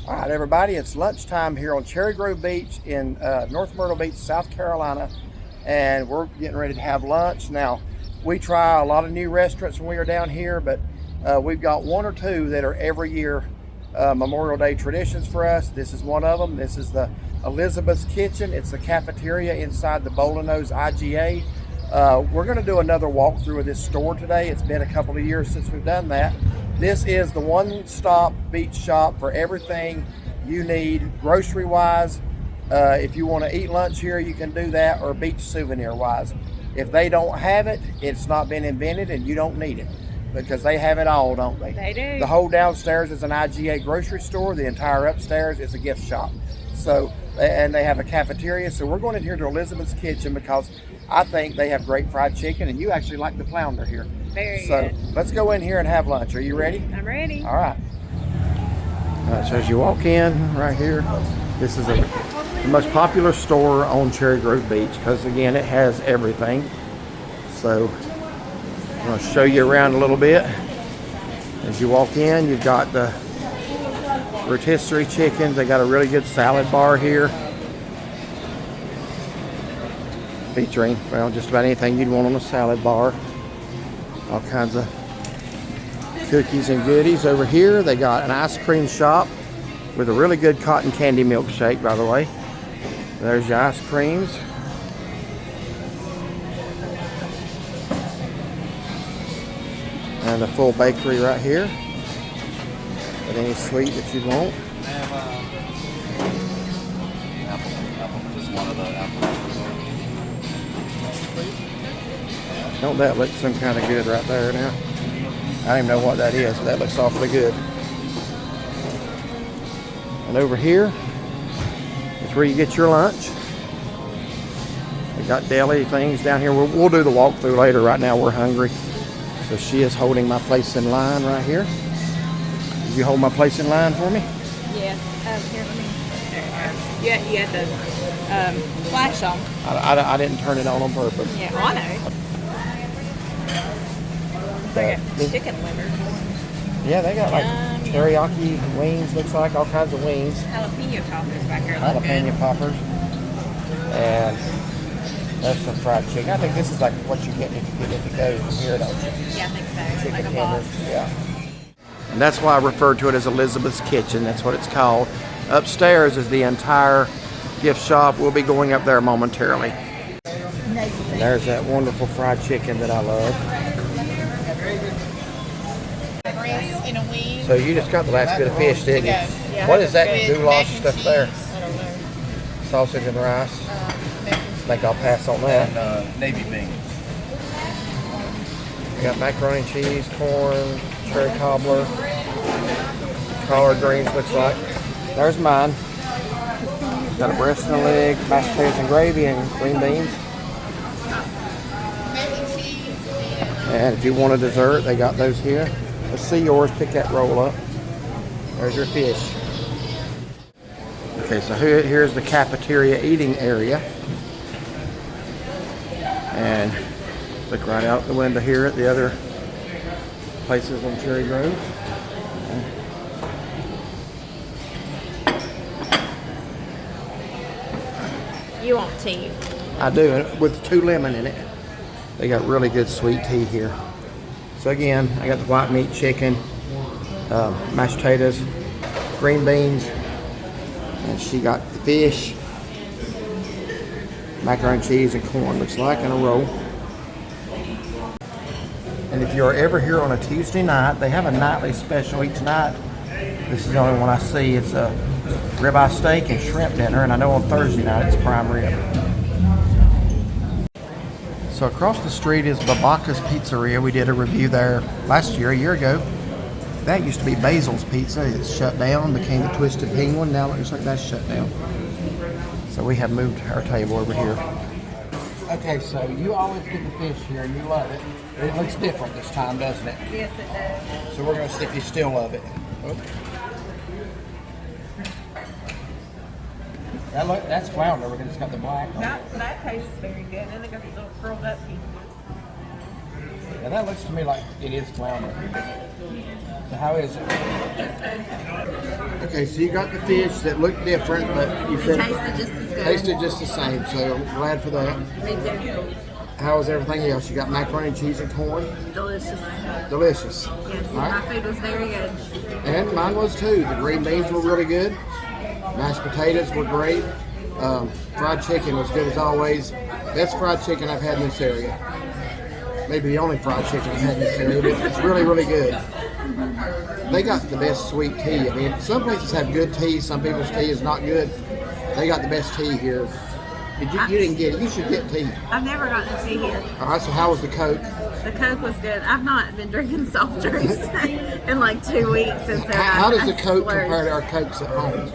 All right, everybody, it's lunchtime here on Cherry Grove Beach in North Myrtle Beach, South Carolina, and we're getting ready to have lunch. Now, we try a lot of new restaurants when we are down here, but we've got one or two that are every year Memorial Day traditions for us. This is one of them. This is the Elizabeth's Kitchen. It's the cafeteria inside the Bolineau's IGA. We're going to do another walkthrough of this store today. It's been a couple of years since we've done that. This is the one-stop beach shop for everything you need grocery-wise. If you want to eat lunch here, you can do that, or beach souvenir-wise. If they don't have it, it's not been invented and you don't need it, because they have it all, don't they? They do. The whole downstairs is an IGA grocery store. The entire upstairs is a gift shop. So, and they have a cafeteria. So we're going in here to Elizabeth's Kitchen because I think they have great fried chicken, and you actually like the flounder here. Very so good. Let's go in here and have lunch. Are you ready? I'm ready. All right. So as you walk in right here, this is the most popular store on Cherry Grove Beach because, again, it has everything. So I'm going to show you around a little bit. As you walk in, you've got the rotisserie chickens. They got a really good salad bar here, featuring, well, just about anything you'd want on a salad bar. All kinds of cookies and goodies. Over here, they got an ice cream shop with a really good cotton candy milkshake, by the way. There's your ice creams. And a full bakery right here with any sweet that you'd want. Just one of the apples. Don't that look some kind of good right there now? I don't even know what that is, but that looks awfully good. And over here is where you get your lunch. They got deli things down here. We'll do the walkthrough later. Right now we're hungry. So she is holding my place in line right here. Did you hold my place in line for me? Yes. Here, let me. You had the flash on. I didn't turn it on purpose. Yeah, I know. They got chicken liver. Yeah, they got like Yum, teriyaki wings, looks like, all kinds of wings. Jalapeno toppers back here. Jalapeno poppers. And that's some fried chicken. I think this is like what you get if you get it to go from here, don't you? Yeah, I think so. Chicken Like a tenders. box. Yeah. And that's why I referred to it as Elizabeth's Kitchen. That's what it's called. Upstairs is the entire gift shop. We'll be going up there momentarily. And there's that wonderful fried chicken that I love. In a wing. So you just got the last bit of fish, didn't you? Yeah. What is that With goulash mac and stuff there? cheese. I don't know. Sausage and rice. Mac and I think I'll pass on that. And navy beans. We got macaroni and cheese, corn, cherry cobbler, collard greens, looks like. There's mine. Got a breast and a leg, mashed potatoes and gravy, and green beans. mac and cheese And if you want a dessert, they got those here. Let's see yours. Pick that roll up. There's your fish. Okay, so here's the cafeteria eating area. And look right out the window here at the other places on Cherry Grove. You want tea? I do, with 2 lemon in it. They got really good sweet tea here. So again, I got the white meat chicken, mashed potatoes, green beans, and she got the fish, macaroni and cheese and corn, looks like, in a roll. And if you're ever here on a Tuesday night, they have a nightly special each night. This is the only one I see. It's a ribeye steak and shrimp dinner, and I know on Thursday night it's prime rib. So across the street is Babaka's Pizzeria. We did a review there last year, a year ago. That used to be Basil's Pizza. It's shut down, became the Twisted Penguin. Now it looks like that's shut down. So we have moved our table over here. Okay, so you always get the fish here and you love it. It looks different this time, doesn't it? Yes, it does. So we're going to see if you still love it. Oh. That's flounder. We're just got the black on it. That tastes very good. And they got these little curled up pieces. Now that looks to me like it is flounder. So how is it? Okay, so you got the fish that looked different, but you said Tasted just as good. tasted just the same. So I'm glad for that. Me too. How was everything else? You got macaroni and cheese and corn. Delicious. Delicious. Yes, All right. my food was very good. And mine was too. The green beans were really good. Mashed potatoes were great. Fried chicken was good as always. Best fried chicken I've had in this area. Maybe the only fried chicken I've had in this area, but it's really, really good. They got the best sweet tea. I mean, some places have good tea. Some people's tea is not good. They got the best tea here. You didn't get it. You should get tea. I've never gotten a tea here. All right, so how was the Coke? The Coke was good. I've not been drinking soft drinks in like 2 weeks since then. How does the Coke compare to our Cokes at home?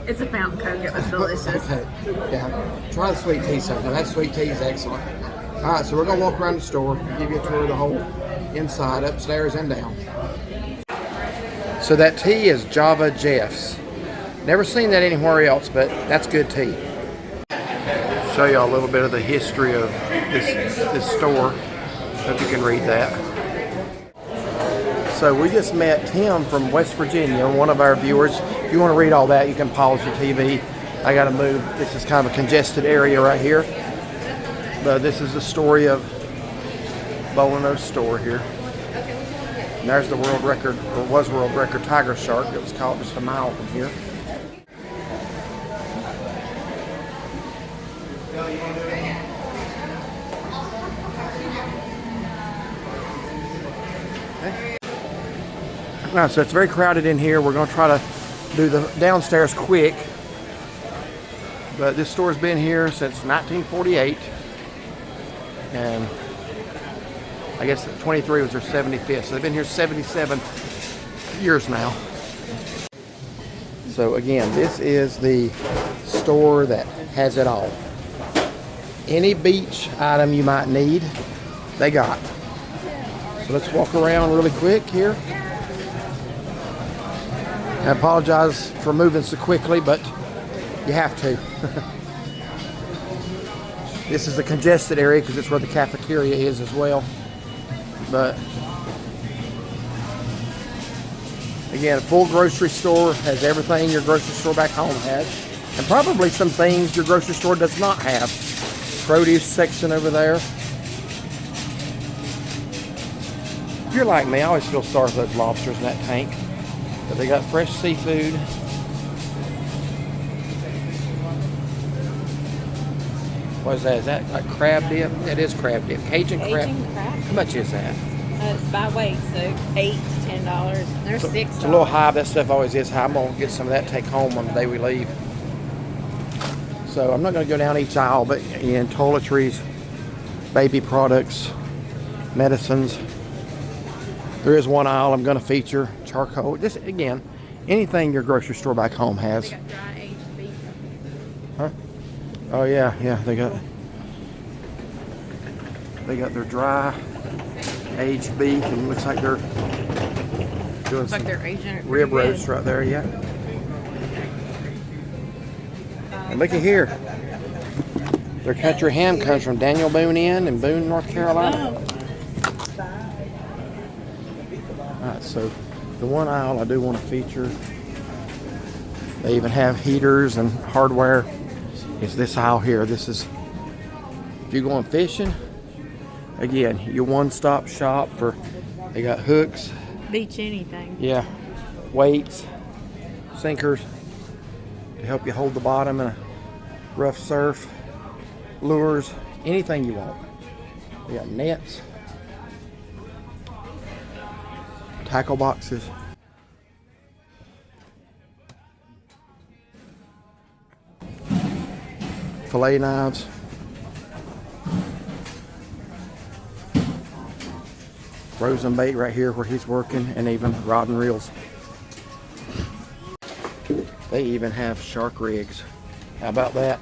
It's a fountain Coke. It was delicious. Okay, yeah. Try the sweet tea sometime. That sweet tea is excellent. All right, so we're gonna walk around the store, give you a tour of the whole inside, upstairs and down. So that tea is Java Jeff's. Never seen that anywhere else, but that's good tea. Show you a little bit of the history of this store. Hope you can read that. So we just met Tim from West Virginia, one of our viewers. If you want to read all that, you can pause your TV. I got to move. This is kind of a congested area right here. But this is the story of Bolineau store here. And there's the world record, or was world record tiger shark that was caught just a mile from here. All right, so it's very crowded in here. We're going to try to do the downstairs quick. But this store's been here since 1948. And I guess 23 was their 75th. So they've been here 77 years now. So again, this is the store that has it all. Any beach item you might need, they got. So let's walk around really quick here. I apologize for moving so quickly, but you have to. This is the congested area because it's where the cafeteria is as well. But again, a full grocery store has everything your grocery store back home has, and probably some things your grocery store does not have. Produce section over there. If you're like me, I always feel sorry for those lobsters in that tank. But they got fresh seafood. What is that? Is that like crab dip? That is crab dip. Cajun crab. How much is that? It's by weight, so $8 to $10. They're $6. It's a little high. That stuff always is high. I'm going to get some of that, take home on the day we leave. So I'm not going to go down each aisle, but in toiletries, baby products, medicines. There is one aisle I'm going to feature. Charcoal. Just, again, anything your grocery store back home has. They got dry aged beef. Huh? Oh, yeah. They got their dry aged beef, and looks like they're doing Looks like some they're aging it rib pretty good. roast right there, yeah. And looky here. Their country ham comes from Daniel Boone Inn in Boone, North Carolina. Alright, so the one aisle I do want to feature, they even have heaters and hardware, is this aisle here. This is, if you're going fishing, again, your one-stop shop for, they got hooks. Beach anything. Yeah, weights, sinkers to help you hold the bottom in a rough surf, lures, anything you want. We got nets, tackle boxes, fillet knives, frozen bait right here where he's working, and even rod and reels. They even have shark rigs. How about that?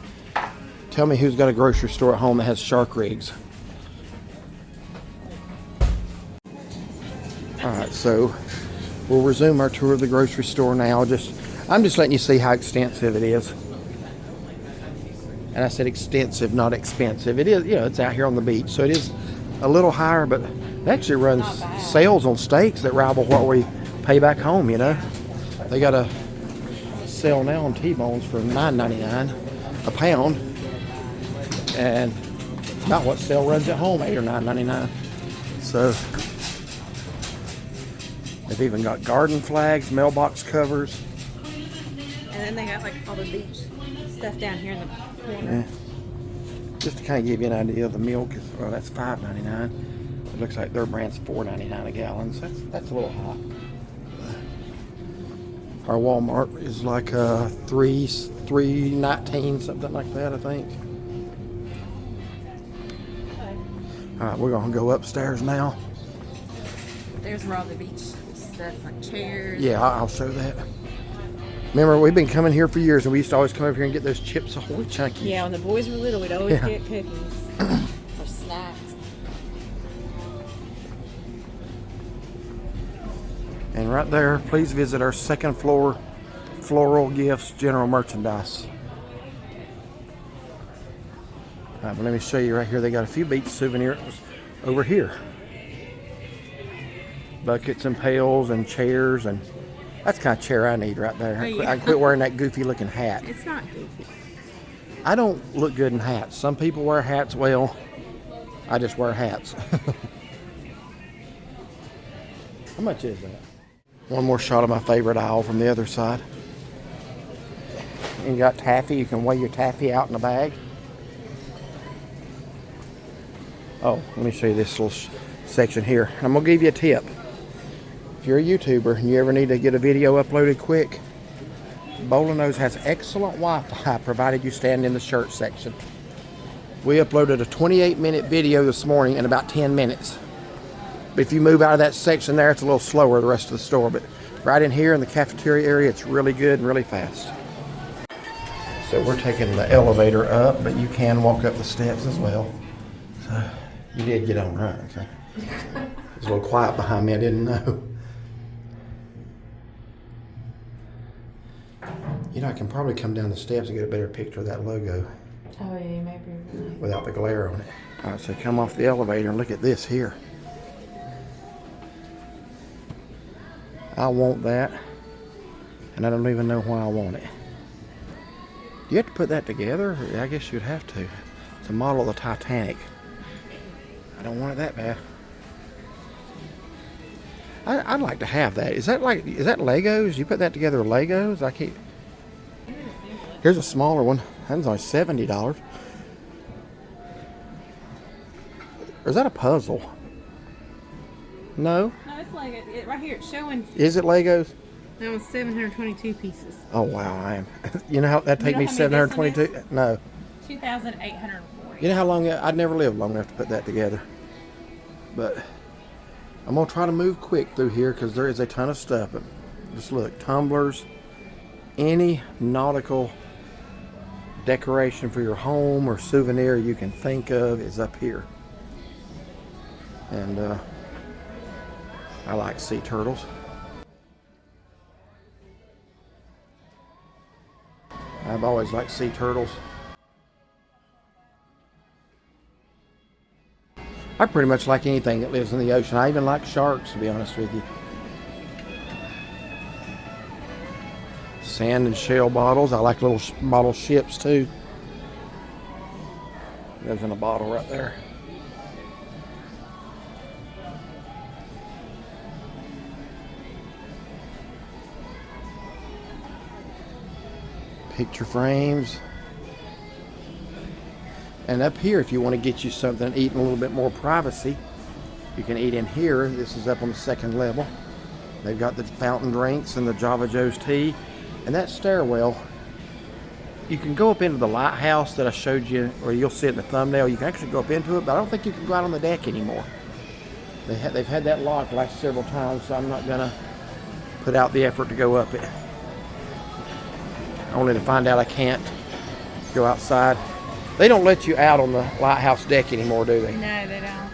Tell me who's got a grocery store at home that has shark rigs. Alright, so we'll resume our tour of the grocery store now. I'm just letting you see how extensive it is. And I said extensive, not expensive. It is, it's out here on the beach, so it is a little higher, but It actually runs Not bad. sales on steaks that rival what we pay back home, you know. They got a sale now on T-bones for $9.99 a pound. And about what sale runs at home, $8 or $9.99. So they've even got garden flags, mailbox covers. And then they got like all the beach stuff down here in the corner. Yeah. Just to kind of give you an idea, the milk is, well, that's $5.99. It looks like their brand's $4.99 a gallon. So that's a little high. Our Walmart is like $3.19, something like that, I think. All right, we're gonna go upstairs now. There's where all the beach stuff, like chairs. Yeah, I'll show that. Remember, we've been coming here for years, and we used to always come over here and get those Chips Ahoy Chunkies. Yeah, when the boys were little, we'd always Yeah. get cookies or snacks. And right there, please visit our second floor floral gifts general merchandise. All right, but let me show you right here. They got a few beach souvenirs over here. Buckets and pails and chairs, and that's the kind of chair I need right there. Oh, yeah. I quit wearing that goofy looking hat. It's not goofy. I don't look good in hats. Some people wear hats well. I just wear hats. How much is that? One more shot of my favorite aisle from the other side. And you got taffy. You can weigh your taffy out in a bag. Oh, let me show you this little section here. I'm gonna give you a tip. If you're a YouTuber and you ever need to get a video uploaded quick, Bolanos has excellent Wi-Fi provided you stand in the shirt section. We uploaded a 28-minute video this morning in about 10 minutes. But if you move out of that section there, it's a little slower the rest of the store. But right in here in the cafeteria area, it's really good and really fast. So we're taking the elevator up, but you can walk up the steps as well. So you did get on right, okay. It was a little quiet behind me, I didn't know. You know, I can probably come down the steps and get a better picture of that logo Oh, yeah, maybe. without the glare on it. All right, so come off the elevator and look at this here. I want that, and I don't even know why I want it. Do you have to put that together? I guess you'd have to. It's a model of the Titanic. I don't want it that bad. I'd like to have that. Is that Legos? You put that together with Legos? I keep. Here's a smaller one. That one's only $70. Or is that a puzzle? No. No, it's like right here. It's showing. Is it Legos? That was 722 pieces. Oh wow, I am. You know how that take know me how many this one 722? No. 2,840. You know how long I'd never lived long enough to put that together. But I'm gonna try to move quick through here because there is a ton of stuff. But just look, tumblers, any nautical decoration for your home or souvenir you can think of is up here. And I like sea turtles. I've always liked sea turtles. I pretty much like anything that lives in the ocean. I even like sharks, to be honest with you. Sand and shell bottles. I like little bottle ships too. There's in a bottle right there. Picture frames. And up here, if you want to get you something to eat in a little bit more privacy, you can eat in here. This is up on the second level. They've got the fountain drinks and the Java Joe's tea. And that stairwell, you can go up into the lighthouse that I showed you, or you'll see it in the thumbnail. You can actually go up into it, but I don't think you can go out on the deck anymore. They've had that locked like several times, so I'm not gonna put out the effort to go up it. Only to find out I can't go outside. They don't let you out on the lighthouse deck anymore, do they? No, they don't.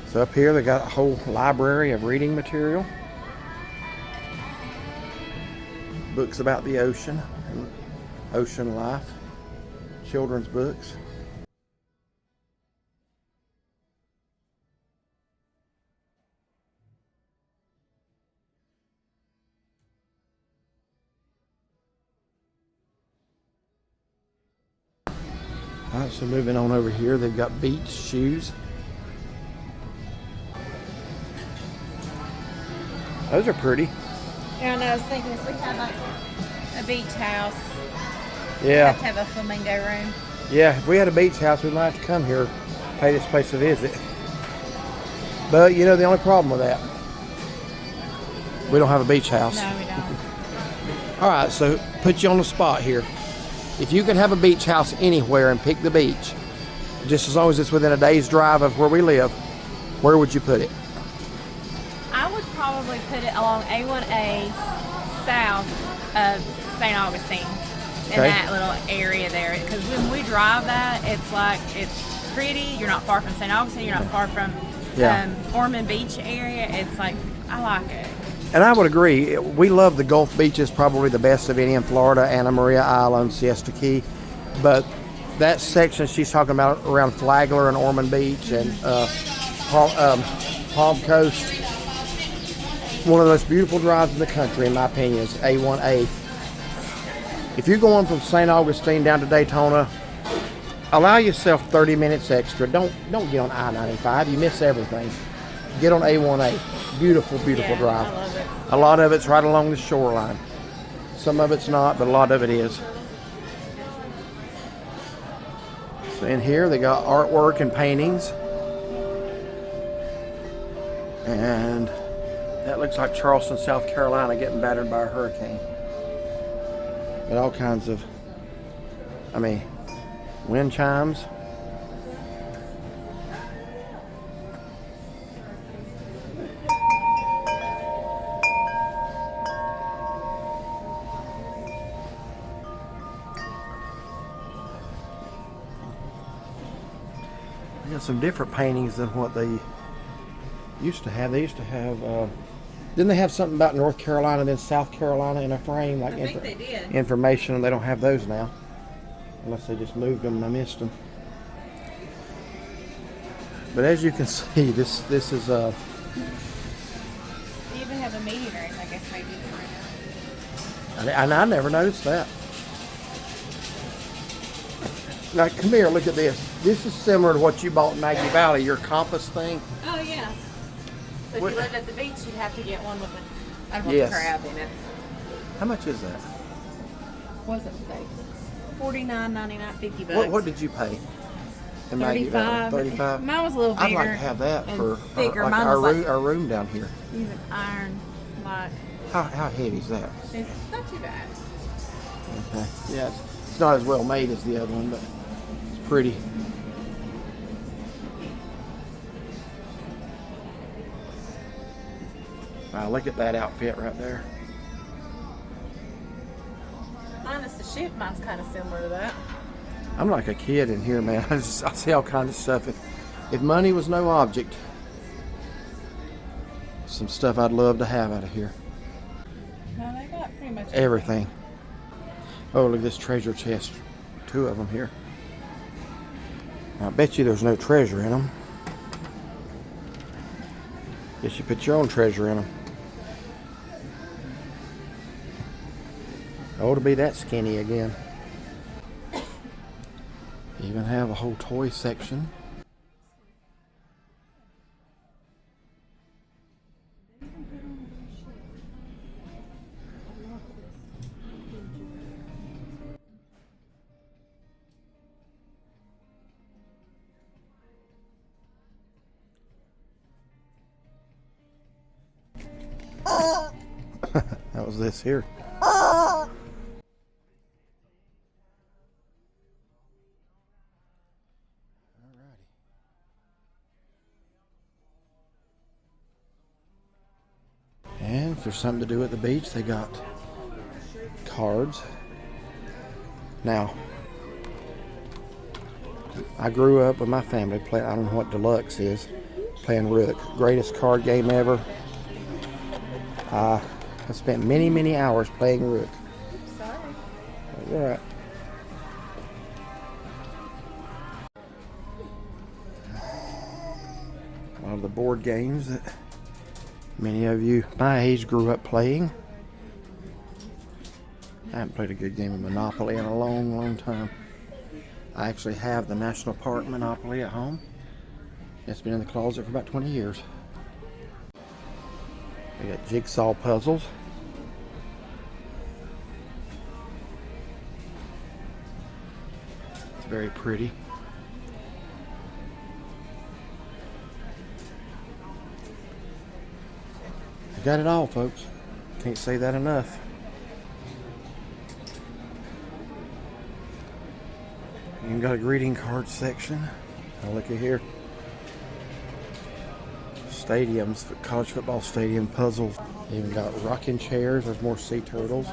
So up here they got a whole library of reading material. Books about the ocean and ocean life. Children's books. Alright, so moving on over here, they've got beach shoes. Those are pretty. Yeah, and I was thinking if we had like a beach house, we Yeah. have to have a flamingo room. Yeah, if we had a beach house, we'd like to come here, pay this place a visit. But you know the only problem with that, we don't have a beach house. No, we don't. All right, so put you on the spot here. If you could have a beach house anywhere and pick the beach, just as long as it's within a day's drive of where we live, where would you put it? I would probably put it along A1A south of St. Augustine in Okay. that little area there. Because when we drive that, it's like, it's pretty. You're not far from St. Augustine. You're not far from Yeah. Ormond Beach area. It's like, I like it. And I would agree. We love the Gulf beaches, probably the best of any in Florida, Anna Maria Island, Siesta Key. But that section she's talking about around Flagler and Ormond Beach and Palm Coast, one of the most beautiful drives in the country, in my opinion, is A1A. If you're going from St. Augustine down to Daytona, allow yourself 30 minutes extra. Don't get on I-95. You miss everything. Get on A1A. Beautiful, beautiful Yeah, drive. I love it. A lot of it's right along the shoreline. Some of it's not, but a lot of it is. So in here they got artwork and paintings. And that looks like Charleston, South Carolina getting battered by a hurricane. But all kinds of, wind chimes. They got some different paintings than what they used to have. They used to have, didn't they have something about North Carolina and then South Carolina in a frame? Like I think they did. information, and they don't have those now. Unless they just moved them and I missed them. But as you can see, this is They even have a meeting room, I guess, maybe. and I never noticed that. Now come here, look at this. This is similar to what you bought in Maggie Valley, your compass thing. Oh, yeah. So if What- you lived at the beach, you'd have to get one with a Yes. crab in it. How much is that? Wasn't safe. $49.99, $50. What did you pay? In Maggie Valley? 35. Mine was a little bigger. I'd like to have that and for thicker. like Mine our, was room, our room down here. even iron, like, How heavy is that? it's not too bad. Okay. Yeah, it's not as well made as the other one, but it's pretty. Wow, look at that outfit right there. Minus the ship, mine's kind of similar to that. I'm like a kid in here, man. I see all kinds of stuff. If money was no object, some stuff I'd love to have out of here. No, they got pretty much Everything. Oh, look at this treasure chest. 2 of them here. I bet you there's no treasure in them. Guess you put your own treasure in them. Oh, to be that skinny again. Even have a whole toy section. That was this here. And if there's something to do at the beach, they got cards. Now, I grew up with my family playing, I don't know what deluxe is, playing Rook. Greatest card game ever. I spent many, many hours playing Rook. Sorry. All right. A lot of the board games that many of you my age grew up playing. I haven't played a good game of Monopoly in a long, long time. I actually have the National Park Monopoly at home. It's been in the closet for about 20 years. We got jigsaw puzzles. It's very pretty. I got it all, folks. Can't say that enough. Even got a greeting card section. Now look at here. Stadiums, college football stadium puzzles. Even got rocking chairs. There's more sea turtles.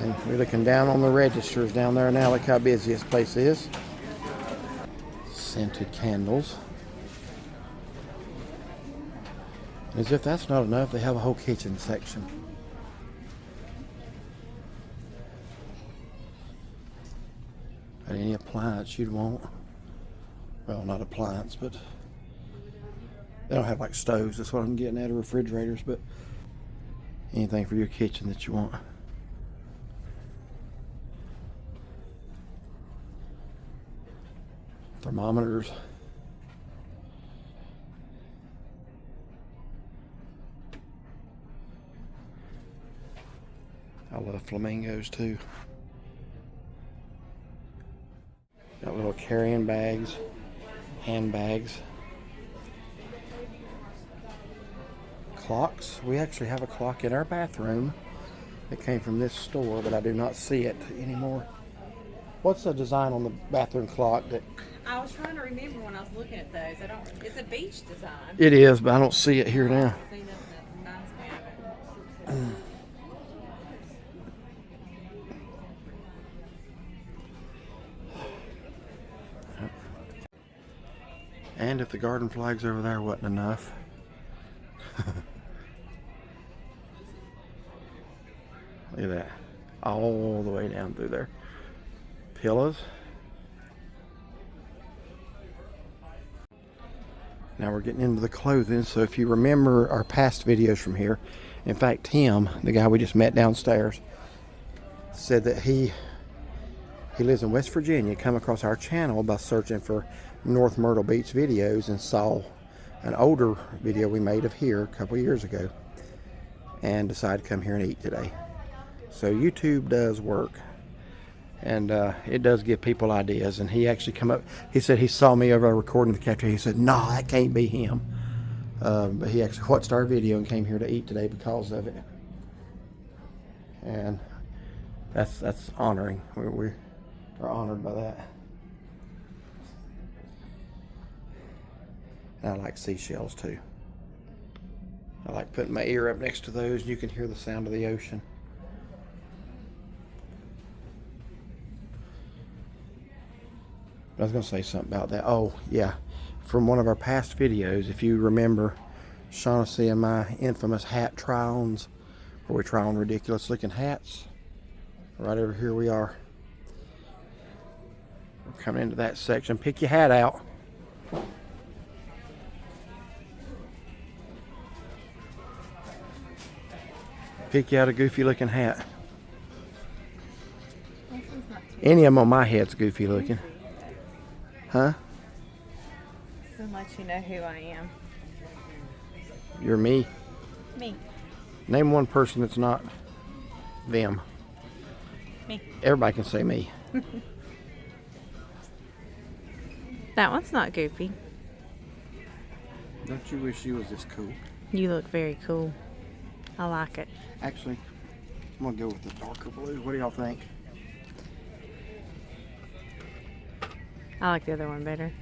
And we're looking down on the registers down there now. Look how busy this place is. Scented candles. As if that's not enough, they have a whole kitchen section. And any appliance you'd want. Well, not appliance, but they don't have like stoves. That's what I'm getting at, or refrigerators, but anything for your kitchen that you want. Thermometers. I love flamingos too. Got little carrying bags, handbags, clocks. We actually have a clock in our bathroom that came from this store, but I do not see it anymore. What's the design on the bathroom clock? That I was trying to remember when I was looking at those. It's a beach design. it is, but I don't see it here now. See, that reminds me of it. And if the garden flags over there wasn't enough. Look at that. All the way down through there. Pillows. Now we're getting into the clothing. So if you remember our past videos from here, in fact, Tim, the guy we just met downstairs, said that he lives in West Virginia, come across our channel by searching for North Myrtle Beach videos and saw an older video we made of here a couple years ago and decided to come here and eat today. So YouTube does work, and it does give people ideas. And he actually come up, he said he saw me over recording the cafeteria. He said, no, that can't be him. But he actually watched our video and came here to eat today because of it. And that's honoring. We are honored by that. And I like seashells too. I like putting my ear up next to those and you can hear the sound of the ocean. I was going to say something about that. Oh, yeah. From one of our past videos, if you remember Shaughnessy and my infamous hat try-ons, where we try on ridiculous looking hats. Right over here we are. We're coming into that section. Pick your hat out. Pick you out a goofy looking hat. Any of them on my head's goofy looking. Huh? So much you know who I am. You're me. Me. Name one person that's not them. Me. Everybody can say me. That one's not goofy. Don't you wish you was this cool? You look very cool. I like it. Actually, I'm gonna go with the darker blue. What do y'all think? I like the other one better.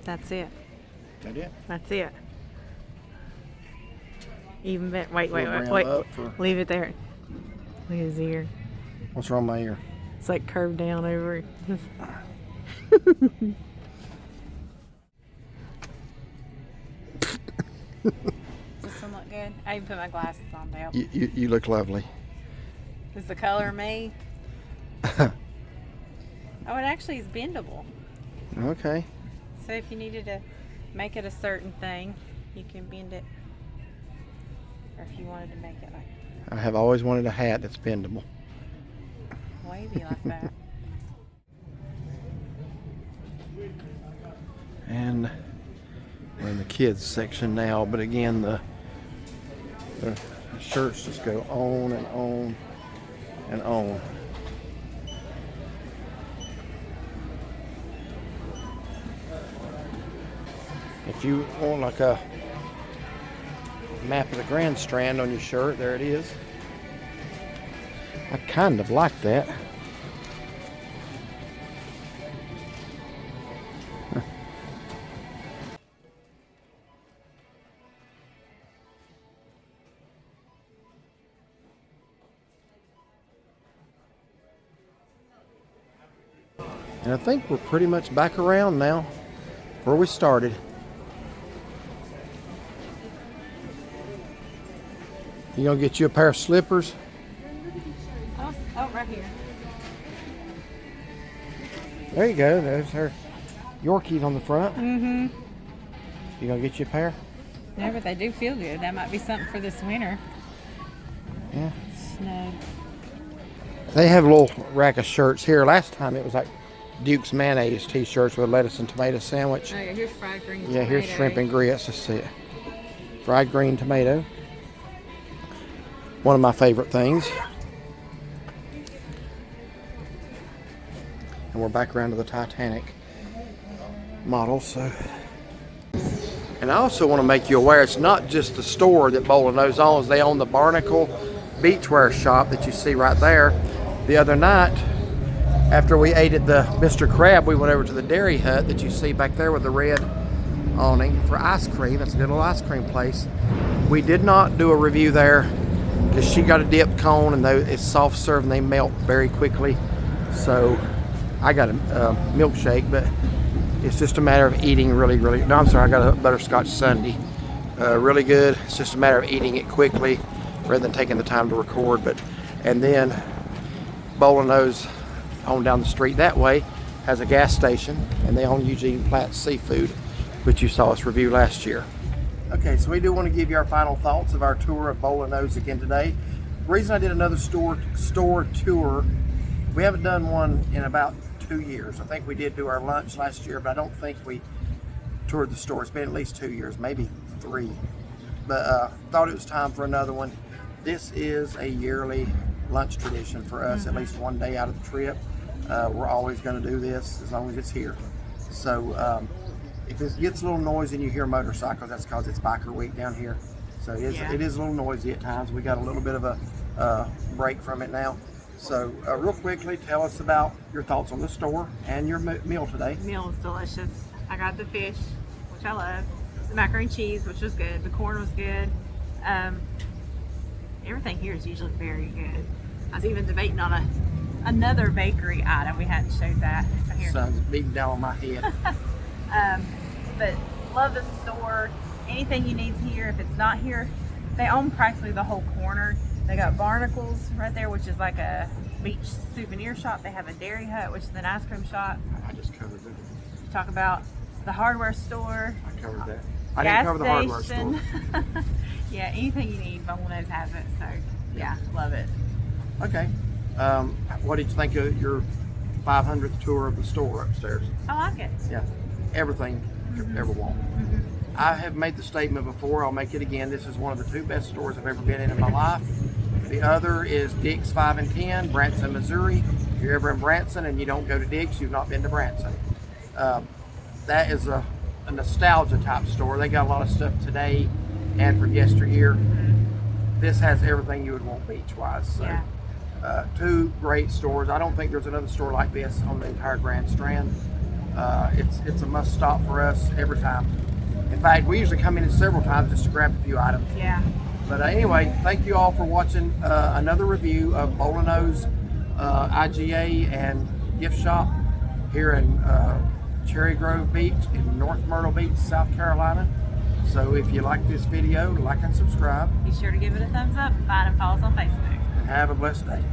That's it. That it? That's it. Even better. Wait. Up for... Leave it there. Look at his ear. What's wrong with my ear? It's like curved down over. Does this one look good? I even put my glasses on to help. You look lovely. Is the color me? Oh, it actually is bendable. Okay. So if you needed to make it a certain thing, you can bend it. Or if you wanted to make it like I have always wanted a hat that's bendable. wavy like that. And we're in the kids section now, but again, the shirts just go on and on and on. If you want like a map of the Grand Strand on your shirt, there it is. I kind of like that. And I think we're pretty much back around now where we started. You gonna get you a pair of slippers? Oh, right here. There you go. There's her Yorkies on the front. Mm-hmm. You gonna get you a pair? Yeah, but they do feel good. That might be something for this winter. Yeah. Snug. They have a little rack of shirts here. Last time it was like Duke's mayonnaise t-shirts with a lettuce and tomato sandwich. Oh yeah, here's fried green Yeah, here's tomato. shrimp and grits. Let's see it. Fried green tomato. One of my favorite things. And we're back around to the Titanic model. So, and I also want to make you aware, it's not just the store that Bolineau's owns. They own the Barnacle beachwear shop that you see right there. The other night, after we ate at the Mr. Crab, we went over to the Dairy Hut that you see back there with the red awning for ice cream. That's a good little ice cream place. We did not do a review there because she got a dip cone and it's soft serve and they melt very quickly. So I got a milkshake, but it's just a matter of eating really, no, I'm sorry, I got a butterscotch sundae. Really good. It's just a matter of eating it quickly rather than taking the time to record. And then Bolineau's on down the street that way has a gas station, and they own Eugene Platt's Seafood, which you saw us review last year. Okay, so we do want to give you our final thoughts of our tour of Bolineau's again today. The reason I did another store tour, we haven't done one in about 2 years. I think we did do our lunch last year, but I don't think we toured the store. It's been at least 2 years, maybe 3. But thought it was time for another one. This is a yearly lunch tradition for us, at least one day out of the trip. We're always going to do this as long as it's here. So if it gets a little noisy and you hear motorcycles, that's because it's biker week down here. So it is a little noisy at times. We got a little bit of a break from it now. So real quickly, tell us about your thoughts on the store and your meal today. The meal was delicious. I got the fish, which I love. The macaroni and cheese, which was good. The corn was good. Everything here is usually very good. I was even debating on another bakery item. We hadn't showed that. Here. Sun's beating down on my head. But love the store. Anything you need here. If it's not here, they own practically the whole corner. They got Barnacles right there, which is like a beach souvenir shop. They have a Dairy Hut, which is an ice cream shop. I just covered that. Talk about the hardware store. I covered that. I didn't cover the hardware store. Yeah, anything you need, Bolineau's has it. So yeah, love it. Okay. What did you think of your 500th tour of the store upstairs? I like it. Yeah. Everything you could ever want. I have made the statement before, I'll make it again. This is one of the 2 best stores I've ever been in my life. The other is Dick's 5 and 10, Branson, Missouri. If you're ever in Branson and you don't go to Dick's, you've not been to Branson. That is a nostalgia type store. They got a lot of stuff today and from yesteryear. This has everything you would want beach-wise. So, Yeah. 2 great stores. I don't think there's another store like this on the entire Grand Strand. It's a must stop for us every time. In fact, we usually come in several times just to grab a few items. Yeah. But anyway, thank you all for watching another review of Bolineau's IGA and gift shop here in Cherry Grove Beach in North Myrtle Beach, South Carolina. So if you like this video, like and subscribe. Be sure to give it a thumbs up. Find and follow us on Facebook. And have a blessed day.